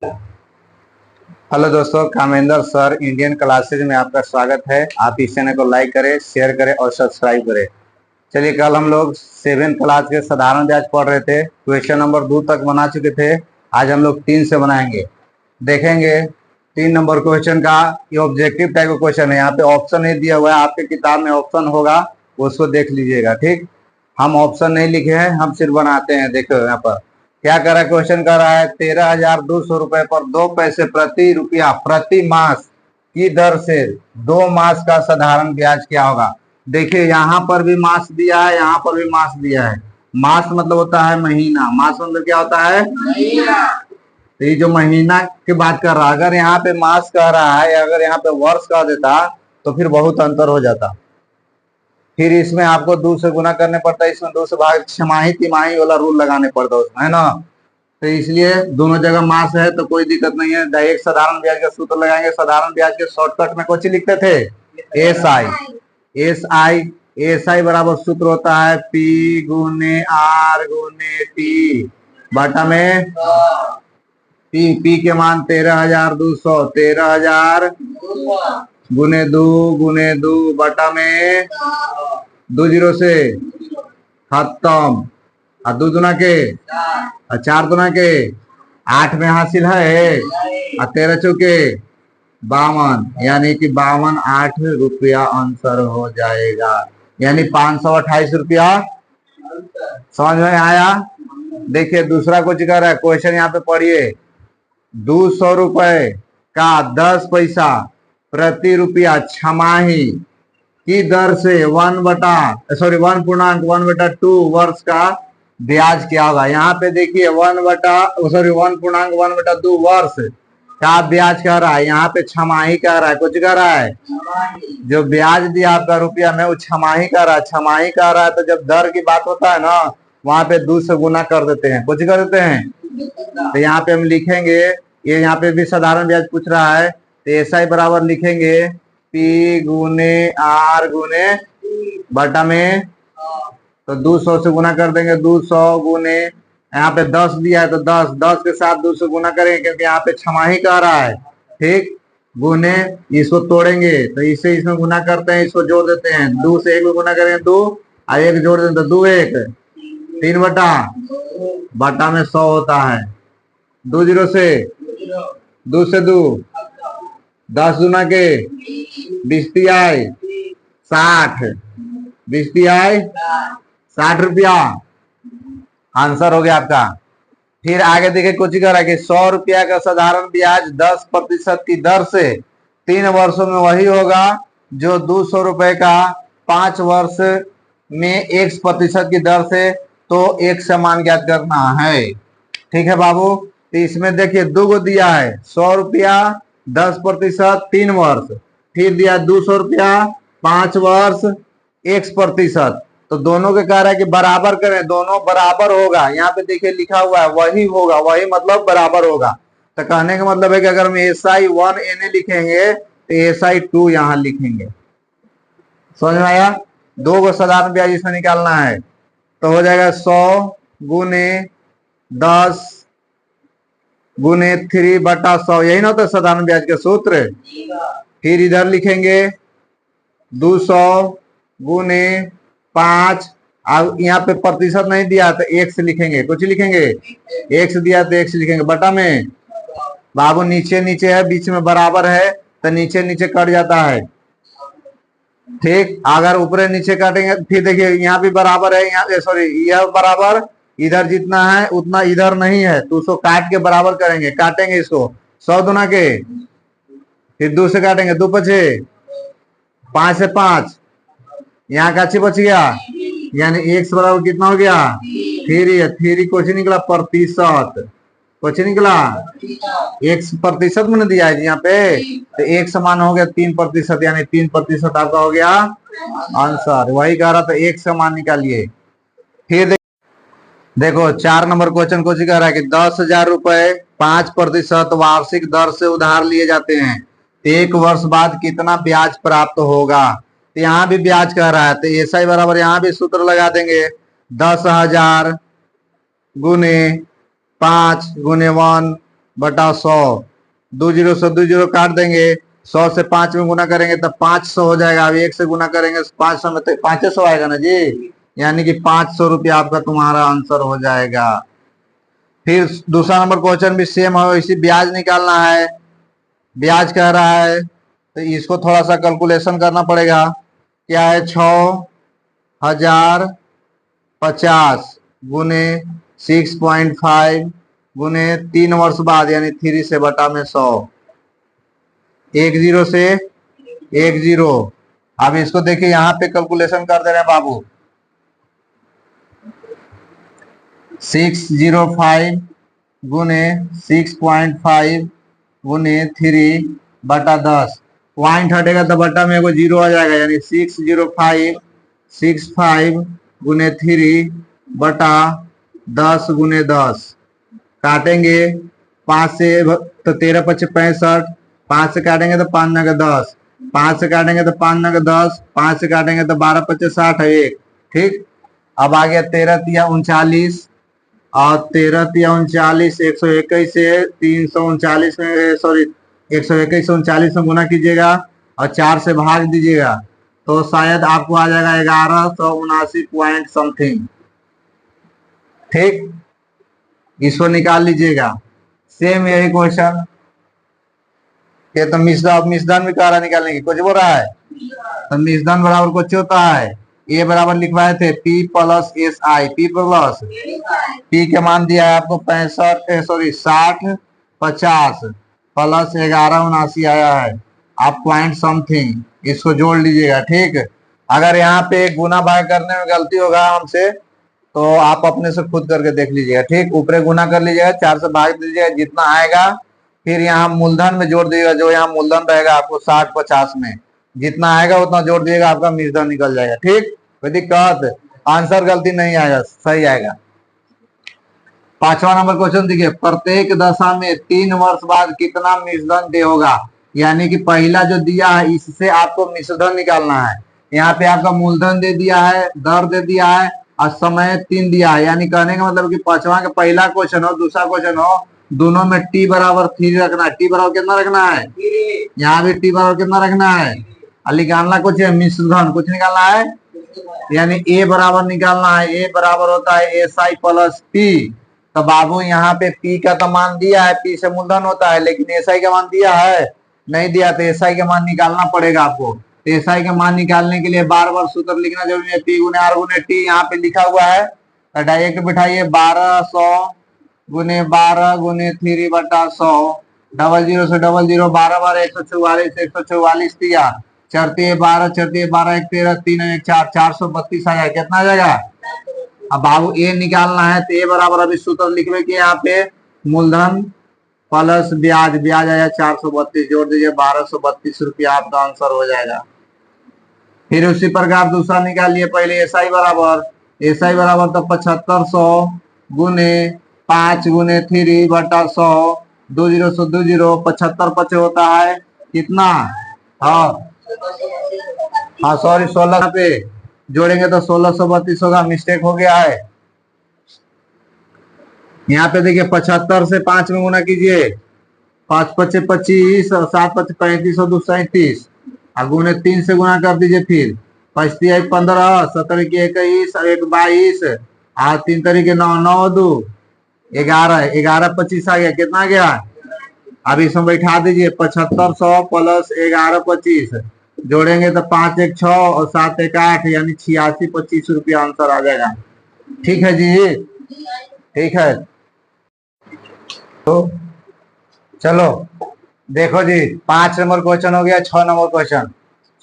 Hello दोस्तों, Kamendra sir Indian classes में आपका स्वागत है। आप इस चैनल को लाइक करें, शेयर करें और सब्सक्राइब करें। चलिए, कल हम लोग 7th क्लास के साधारण ब्याज पढ़ रहे थे। क्वेश्चन नंबर 2 तक बना चुके थे। आज हम लोग 3 से बनाएंगे। देखेंगे 3 नंबर क्वेश्चन का ये ऑब्जेक्टिव टाइप का क्वेश्चन है। यहाँ पे ऑप्शन नहीं दिया हुआ है, आपके किताब में ऑप्शन होगा, उसको देख लीजिएगा। ठीक, हम ऑप्शन नहीं लिखे हैं, हम सिर्फ बनाते हैं। देखो यहाँ पर क्या कर रहा है, क्वेश्चन कर रहा है 13,200 रुपए पर 2 पैसे प्रति रुपया प्रति मास की दर से 2 मास का साधारण ब्याज क्या होगा। देखिए, यहाँ पर भी मास दिया है, यहाँ पर भी मास दिया है। मास मतलब होता है महीना, मास मतलब क्या होता है, महीना। तो ये जो महीना की बात कर रहा है, अगर यहाँ पे मास कह रहा है, अगर यहाँ पे वर्ष कह देता तो फिर बहुत अंतर हो जाता। फिर इसमें आपको 2 से गुना करने पड़ता है, इसमें 2 से भाग, छमाही तिमाही वाला रूल लगाने पड़ता है उसमें, है ना। तो इसलिए दोनों जगह मास है तो कोई दिक्कत नहीं है। डायरेक्ट साधारण ब्याज का सूत्र लगाएंगे। साधारण ब्याज के शॉर्टकट में कुछ लिखते थे, एस आई। एस आई बराबर सूत्र होता है पी गुने आर गुने टी बटा में पी के मान 13,200, 13,000 गुने दो बटा में 2 जीरो से खत्म। और 2 दुना के और 4 दुना के 8 में हासिल है और 13 चौके 52, यानी कि 52 रुपया आंसर हो जाएगा, यानी 528 रुपया। समझ में आया। देखिए दूसरा कुछ कर रहा है क्वेश्चन, यहाँ पे पढ़िए। 200 रुपए का 10 पैसा प्रति रुपया छमाही की दर से 1/2 वर्ष का ब्याज क्या होगा। यहाँ पे देखिए 1/2 वर्ष का ब्याज कह रहा है, यहाँ पे छमाही कह रहा है, कुछ कह रहा है। जो ब्याज दिया आपका रुपया में वो छमाही कह रहा है, छमाही कह रहा है। तो जब दर की बात होता है ना, वहां पे 2 से गुना कर देते हैं, कुछ कर देते हैं। तो यहाँ पे हम लिखेंगे, ये यहाँ पे भी साधारण ब्याज पूछ रहा है, तो एसआई बराबर लिखेंगे पी गुने आर गुने बटा में, तो 200 से गुना कर देंगे। 200 गुने, यहाँ पे 10 दिया है तो 10 के साथ 2 से गुना करेंगे क्योंकि यहाँ पे छमाही कह रहा है। ठीक, गुने, इसको तोड़ेंगे तो इसे इसमें गुना करते हैं, इसको जोड़ देते हैं। 2 से 1 में गुना करेंगे 2 और 1 जोड़ देते तो 2 1 3 बटा में 100 होता है। 2 जीरो से 2 से 2 10 दुना के 20 तिहाई 60, 20 तिहाई 60 रुपया आंसर हो गया आपका। फिर आगे देखिए कुछ कर रहा है कि 100 रुपया का साधारण ब्याज 10% की दर से 3 वर्षों में वही होगा जो 200 रुपए का 5 वर्ष में 1% की दर से, तो एक समान ज्ञात करना है। ठीक है बाबू। तो इसमें देखिए 2 गो दिया है, 100 रुपया 10% 3 वर्ष, फिर दिया 200 रुपया 5 वर्ष 1%। तो दोनों के कह रहा है कि बराबर करें, दोनों बराबर होगा। यहाँ पे देखिए लिखा हुआ है वही होगा, वही मतलब बराबर होगा। तो कहने का मतलब है कि अगर हम SI1 NA लिखेंगे तो SI2 यहाँ लिखेंगे। समझ में आया। 2 गो साधारण ब्याज इसमें निकालना है, तो हो जाएगा 100 गुने 10 गुने 3 बटा 100, यही ना होता है साधारण ब्याज का सूत्र। फिर इधर लिखेंगे 200 गुने 5, अब यहाँ पे प्रतिशत नहीं दिया तो 1 से लिखेंगे, कुछ लिखेंगे। 1 से दिया तो 1 से लिखेंगे बटा में, बाबू नीचे नीचे है, बीच में बराबर है तो नीचे नीचे कट जाता है। ठीक, अगर ऊपर नीचे काटेंगे फिर देखिए यहाँ भी बराबर है, यहाँ सॉरी यह बराबर, इधर जितना है उतना इधर नहीं है, तो उसको काट के बराबर करेंगे। काटेंगे इसको 100 दुना के, फिर 2 से काटेंगे 2 पचे 5 से 5, यहाँ का बच गया, यानी x बराबर कितना हो गया 3 कुछ निकला प्रतिशत, कुछ निकला x प्रतिशत में दिया है यहाँ पे, तो एक समान हो गया 3%, यानी 3% आपका हो गया आंसर। वही कह रहा था, एक समान निकालिए। फिर देखो 4 नंबर क्वेश्चन कुछ कह रहा है कि 10,000 रुपए 5% वार्षिक दर से उधार लिए जाते हैं, 1 वर्ष बाद कितना ब्याज प्राप्त होगा। तो यहाँ भी ब्याज कह रहा है, तो एसआई बराबर यहाँ भी सूत्र लगा देंगे 10,000 गुने 5 गुने 1 बटा 100। 2 जीरो से 2 जीरो काट देंगे, 100 से 5 में गुना करेंगे तो 500 हो जाएगा। अब 1 से गुना करेंगे 500 में तो 500 आएगा ना जी, यानी कि 500 रुपया आपका तुम्हारा आंसर हो जाएगा। फिर दूसरा नंबर क्वेश्चन भी सेम है, इसी ब्याज निकालना है। ब्याज कह रहा है तो इसको थोड़ा सा कैलकुलेशन करना पड़ेगा। क्या है, 6050 गुने 6.5 गुने 3 वर्ष बाद यानी 3 से बटा में 100। 1 जीरो से 1 जीरो। अब इसको देखिए यहाँ पे कैलकुलेशन कर दे रहे हैं बाबू। 605 गुने 6.5 गुने 3 बटा 10। पॉइंट हटेगा तो बटा में एगो जीरो आ जाएगा, यानी 605 गुने 3 बटा 10 गुने 10। काटेंगे 5 से तो 13×5 = 65। 5 से काटेंगे तो 5×9 = 10। 5 से काटेंगे तो 5×9 = 10। 5 से काटेंगे तो 12×5 = 60 है 1। ठीक, अब आ गया 13×3 = 39 और 13×3 = 39 121 से 339 में सॉरी 121 से 39 में गुना कीजिएगा और 4 से भाग दीजिएगा तो शायद आपको आ जाएगा 1179 पॉइंट समथिंग। ठीक, इसको निकाल लीजिएगा। सेम यही क्वेश्चन, ये तो मिश्रधन भी कह रहा है निकालने की, कुछ बोल रहा है तो मिश्रधन बराबर कुछ होता है, ए बराबर लिखवाए थे P + SI। P के मान दिया है आपको 60 50 प्लस 1179 आया है। आप पॉइंट समथिंग इसको जोड़ लीजिएगा। ठीक, अगर यहाँ पे गुना भाग करने में गलती होगा हमसे तो आप अपने से खुद करके देख लीजिएगा। ठीक, ऊपर गुना कर लीजिएगा, 4 से भाग दीजिएगा जितना आएगा, फिर यहाँ मूलधन में जोड़ दीजिएगा, जो यहाँ मूलधन रहेगा आपको 60 50 में जितना आएगा उतना जोड़ दीजिएगा, आपका मिश्रधन निकल जाएगा। ठीक, कोई दिक्कत, आंसर गलती नहीं आएगा, सही आएगा। 5वां नंबर क्वेश्चन देखिए, प्रत्येक दशा में 3 वर्ष बाद कितना मिश्रधन दे होगा। यानी कि पहला जो दिया है इससे आपको मिश्रधन निकालना है। यहाँ पे आपका मूलधन दे दिया है, दर दे दिया है और समय 3 दिया है। यानी कहने का मतलब कि 5वां का पहला क्वेश्चन हो दूसरा क्वेश्चन हो, दोनों में t बराबर 3 रखना है। t बराबर कितना रखना है, यहाँ भी t बराबर कितना रखना है, निकालना कुछ है मिश्रधन, कुछ निकालना है, यानी a बराबर निकालना है। a बराबर होता है SI + P। तो बाबू यहाँ पे P का तो मान दिया है, P से मूलधन होता है, लेकिन SI का मान दिया है नहीं दिया, तो SI का मान निकालना पड़ेगा आपको। तो SI का मान निकालने के लिए बार बार सूत्र लिखना जरूरी है। P × R × T यहाँ पे लिखा हुआ है, तो डायरेक्ट बिठाइए 1200 गुने 12 गुने 3 बटा 100। 00 से 00 12 बार 144 144 दिया, चरती 12 चरती 12 1 13 3 1 4 432 आ जाएगा। कितना आ जाएगा, अब बाबू ए निकालना है तो ए बराबर अभी सूत्र लिखवे कि यहाँ पे मूलधन प्लस ब्याज, ब्याज आया 432, जोड़ दीजिए 1232 रुपया, आपका आंसर हो जाएगा। फिर उसी प्रकार दूसरा निकालिए, पहले एसआई बराबर तो 7500 गुने 5 गुने 3 बटा 100। 20 से 20 75 5 होता है कितना, हाँ सॉरी 16 पे जोड़ेंगे तो 1632 होगा, मिस्टेक हो गया है। यहाँ पे देखिए 75 से 5 में गुना कीजिए, 5 5 25 और 7 5 35 और 2 37 और गुने 3 से गुना कर दीजिए। फिर 5 3 15 17 की 21 और 1 22 और 3 तरीके 9 9 2 11 11 25 आ गया। कितना आ गया, अब इसमें बैठा दीजिए 7500 प्लस 11 25 जोड़ेंगे तो 5 1 6 और 7 1 8 यानी 86 25 रुपया आंसर आ जाएगा। ठीक है जी, ठीक है। तो चलो देखो जी, 5 नंबर क्वेश्चन हो गया। 6 नंबर क्वेश्चन,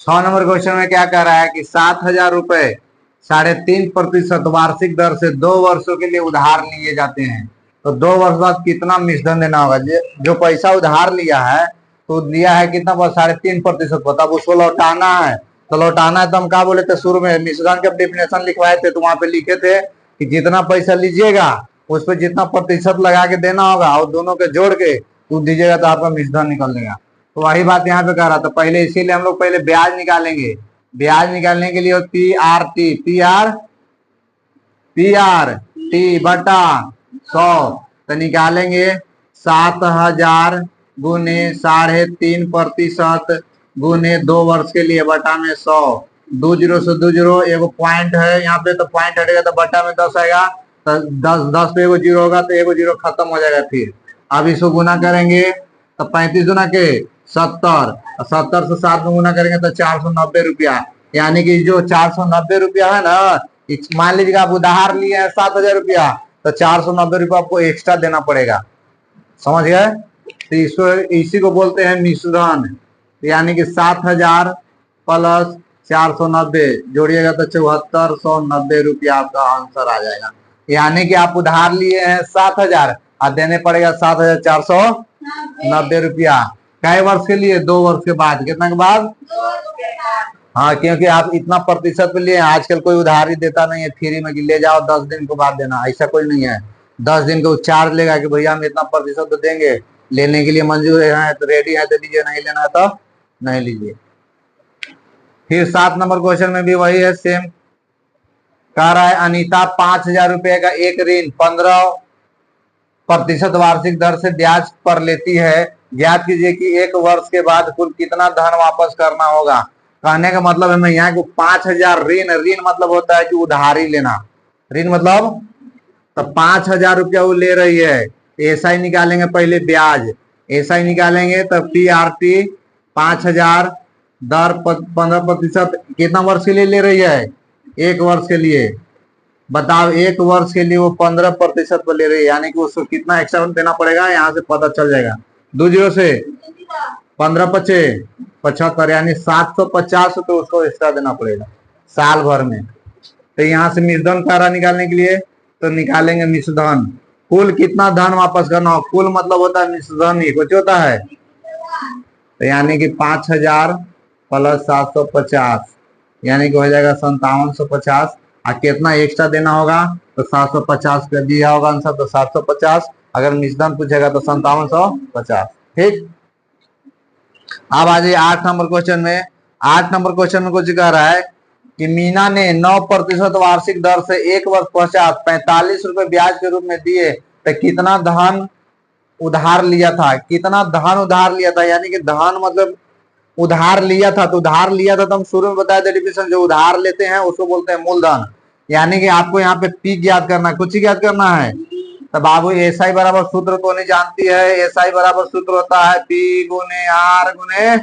6 नंबर क्वेश्चन में क्या कह रहा है कि 7000 रुपए 3.5% वार्षिक दर से 2 वर्षों के लिए उधार लिए जाते हैं, तो 2 वर्ष बाद कितना मिश्रधन देना होगा। जो पैसा उधार लिया है तो लिया है कितना, 3.5%, तब उसको लौटाना है। तो लौटाना है तो हम क्या बोले थे शुरू में, मिश्रधन के डेफिनेशन लिखवाए थे तो वहां पे लिखे थे कि जितना पैसा लीजिएगा उस पर जितना प्रतिशत लगा के देना होगा और दोनों के जोड़ के दीजिएगा तो आपका मिश्रधन निकल देगा। तो वही बात यहाँ पे कह रहा था पहले, इसीलिए हम लोग पहले ब्याज निकालेंगे। ब्याज निकालने के लिए पी आर टी बटा 100, तो निकालेंगे 7,000 गुने 3.5% गुने 2 वर्ष के लिए बटा में 100। 2 जीरो से 2 जीरो, एगो पॉइंट है यहाँ पे तो पॉइंट हटेगा तो बटा में 10 आएगा, तो 10 पे एगो जीरो होगा तो एगो जीरो खत्म हो जाएगा। फिर अब इसको गुना करेंगे तो 35 गुना के 70, 70 से 7 में गुना करेंगे तो 490 रुपया। यानी कि जो 490 रुपया है ना, मान लीजिए आप उधार लिए हैं 7,000 रुपया, तो 490 रुपया आपको एक्स्ट्रा देना पड़ेगा। समझ गए? तो इसको इसी को बोलते हैं मिश्रण। यानी कि 7,000 प्लस 490 जोड़िएगा तो 7,490 रुपया आपका आंसर आ जाएगा। यानी कि आप उधार लिए हैं 7,000 और देने पड़ेगा 7,490 रुपया। कई वर्ष के लिए? 2 वर्ष के बाद। कितना के बाद? हाँ, क्योंकि आप इतना प्रतिशत पे लिए। आजकल कोई उधारी देता नहीं है फ्री में कि ले जाओ 10 दिन के बाद देना, ऐसा कोई नहीं है। 10 दिन को चार्ज लेगा कि भैया हम इतना प्रतिशत तो देंगे, लेने के लिए मंजूर है तो रेडी है तो लीजिए, नहीं लेना है तो नहीं लीजिए। फिर 7 नंबर क्वेश्चन में भी वही है, सेम कह रहा है अनीता 5,000 रुपए का एक ऋण 15% वार्षिक दर से ब्याज पर लेती है। ज्ञात कीजिए कि 1 वर्ष के बाद कुल कितना धन वापस करना होगा। कहने का मतलब है मैं यहाँ को 5,000 ऋण मतलब होता है कि उधारी लेना। ऋण मतलब तो 5,000 रुपया वो ले रही है, ऐसा ही निकालेंगे पहले ब्याज, ऐसा ही निकालेंगे तो PRT 5,000 दर 15%। कितना वर्ष के लिए ले रही है? 1 वर्ष के लिए। बताओ 1 वर्ष के लिए वो 15% पर ले रही है, यानी कि उसको कितना एक्स्ट्रा देना पड़ेगा, यहाँ से पता चल जाएगा। 2 जीरो से 15 पचे 75, यानी 750 रुपये उसको एक्स्ट्रा देना पड़ेगा साल भर में। तो यहाँ से मिश्रधन कार्य निकालने के लिए तो निकालेंगे मिश्रधन। कुल कितना धन वापस करना हो, कुल मतलब होता है मिश्रधन ही कुछ होता है। तो यानी कि 5,000 प्लस 750 यानी कि हो जाएगा 5750। और कितना एक्स्ट्रा देना होगा तो 750 का दिया होगा आंसर, तो 750। अगर मिश्रधन पूछेगा तो 5750। ठीक। अब आ जाइए 8 नंबर क्वेश्चन में। 8 नंबर क्वेश्चन में कुछ कह रहा है कि मीना ने 9% वार्षिक दर से 1 वर्ष पश्चात 45 रुपए ब्याज के रूप में दिए, तो कितना धन उधार लिया था। कितना धन उधार लिया था, यानी कि धन मतलब उधार लिया था। तो उधार लिया था तो हम शुरू में बताया था डिफिनेशन, जो उधार लेते हैं उसको बोलते हैं मूलधन। यानी कि आपको यहाँ पे पी ज्ञात करना है, कुछ ही ज्ञात करना है। तो बाबू SI बराबर सूत्र तो नहीं जानती है। SI बराबर सूत्र होता है P गुने R गुने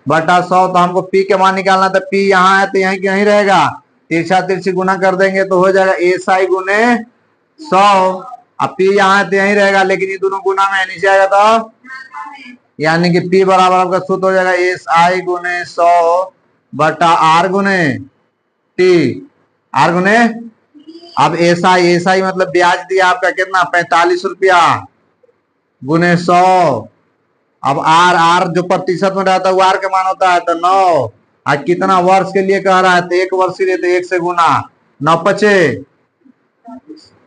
बटा 100। तो हमको P के मान निकालना था। P यहाँ है तो यहीं कहीं रहेगा, तिरछा तिरछी गुना कर देंगे तो हो जाएगा SI गुने 100। अब P यहाँ है तो यहीं रहेगा, लेकिन ये दोनों गुना में नीचे आएगा तो यानी कि P बराबर आपका सूत्र हो जाएगा SI गुने 100 बटा R गुने T। R गुने अब SI मतलब ब्याज दिया आपका कितना 45 रुपया गुने 100। अब R जो प्रतिशत में रहता है वो R का मान होता है तो 9। आज कितना वर्ष के लिए कह रहा है तो 1 वर्ष के लिए तो 1 से गुना 9 पचे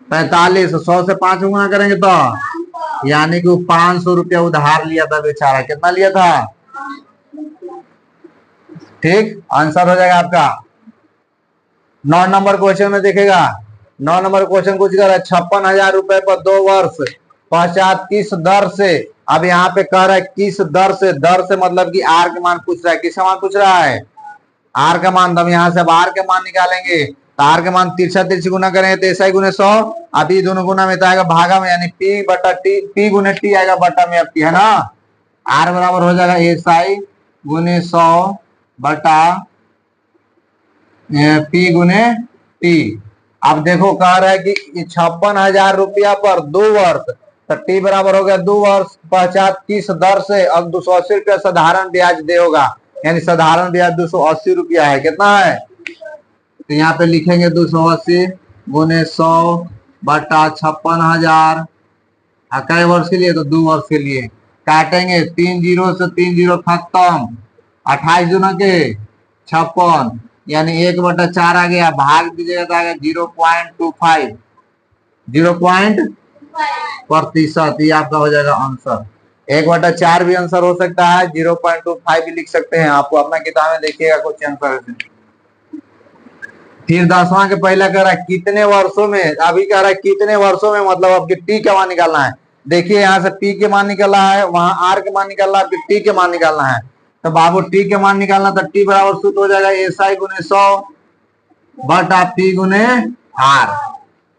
45, 100 से 5 गुना करेंगे तो यानी कि 500 रुपया उधार लिया था बेचारा। कितना लिया था? ठीक, आंसर हो जाएगा आपका। 9 नंबर क्वेश्चन में देखेगा। 9 नंबर क्वेश्चन कुछ कर रहा है 56,000 रुपए पर 2 वर्ष पश्चात किस दर से। अब यहाँ पे कह रहा है किस दर से। दर से मतलब कि R का मान पूछ रहा है। किसका मान पूछ रहा है? R का मान। हम यहाँ से अब R के मान निकालेंगे तो R के मान तिरछा तिरछी गुना करेंगे तो SI गुने 100। अब ये दोनों गुना में तो आएगा भागा में, यानी P बटा T, P गुने T आएगा बटा में आपकी, है ना। R बराबर हो जाएगा SI गुने 100 बटा P गुने T। अब देखो कह रहा है कि 56,000 रुपया पर 2 वर्ष, तो T बराबर हो गया 2 वर्ष पश्चात किस दर से। अब 280 रुपया साधारण ब्याज दे होगा, यानी साधारण ब्याज 280 रुपया है। कितना है तो यहाँ पे लिखेंगे 280 गुने 100 बटा 56,000। कई वर्ष के लिए तो 2 वर्ष के लिए। काटेंगे 3 जीरो से 3 जीरो खत्म, 28 गुना के 56 यानी 1/4 आ गया। भाग दीजिएगा तो आ गया 0.25 0% ये आपका हो जाएगा आंसर। 1/4 भी आंसर हो सकता है, 0.25 भी लिख सकते हैं। आपको अपना किताब में देखिएगा कुछ आंसर। फिर 10वां के पहला कह रहा है कितने वर्षों में। अभी कह रहा है कितने वर्षों में मतलब आपकी T का मान निकालना है। देखिए यहाँ से पी के मान निकला है, वहां आर के मान निकलना है, फिर टी के मान निकालना है। तो बाबू टी के मान निकालना, तो टी बराबर सूत्र हो जाएगा एसआई गुने 100 बटा पी गुने आर।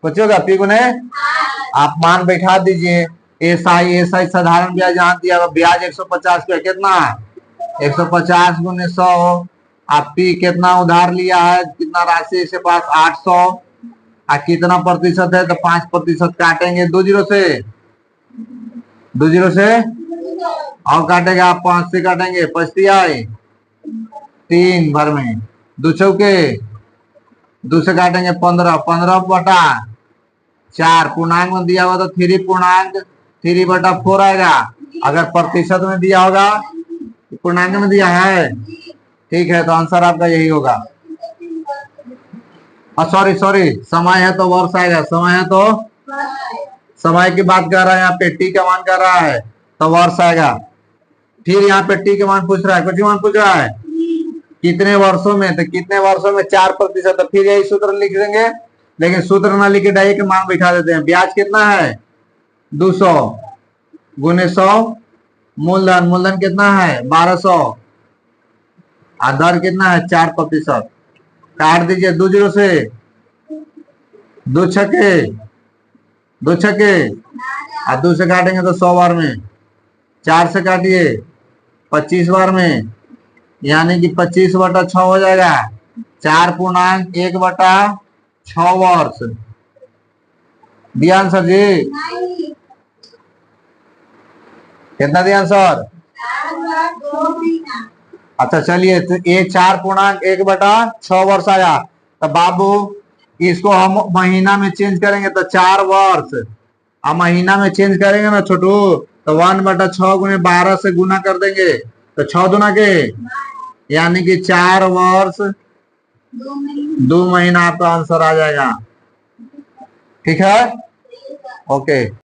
कुछ होगा पी गुने, आप मान बैठा दीजिए। एसआई साधारण ब्याज जहां दिया ब्याज 150 पे कितना 150 गुने 100। आप पी कितना उधार लिया है, कितना राशि इसके पास 800। कितना प्रतिशत है, तो 5% काटेंगे 2 जीरो से, 2 जीरो से और काटेगा आप 5 से काटेंगे, 25 आए 3 भर में 2 चौके 2 से काटेंगे 15, 15 बटा 4 पूर्णांक में दिया हुआ तो 3 पूर्णांक 3 बटा 4 आएगा। अगर प्रतिशत में दिया होगा, पूर्णांक में दिया है, ठीक है, तो आंसर आपका यही होगा। सॉरी समय है तो वर्ष आएगा, समय है तो समय की बात कर रहा है, यहाँ पे टी का मान कर रहा है तो वर्ष आएगा। फिर यहाँ पे टी का मान पूछ रहा है, कुछ मान पूछ रहा है कितने वर्षों में, तो कितने वर्षों में 4%, तो फिर यही सूत्र लिख देंगे, लेकिन सूत्र ना लिखे डायरेक्ट मान बैठा देते हैं। ब्याज कितना है 200 गुने 100, मूलधन कितना है 1200, दर कितना है 4%। काट दीजिए 2 जीरो से, 2 छक्के 2 छक्के, 2 से काटेंगे तो 100 बार में, 4 से काटिए 25 बार में, यानी कि 25 बटा 6 हो जाएगा। 4 पूर्णांक 1 बटा 6 वर्ष दिया आंसर जी। कितना दिया आंसर? अच्छा चलिए, तो ये 4 पूर्णांक 1 बटा 6 वर्ष आया। तो बाबू इसको हम महीना में चेंज करेंगे तो 4 वर्ष, अब महीना में चेंज करेंगे ना छोटू, तो 1 बटा 6 गुने 12 से गुना कर देंगे, तो 6 दुना के, यानी कि 4 वर्ष 2 महीना आपका आंसर आ जाएगा। ठीक है, ओके।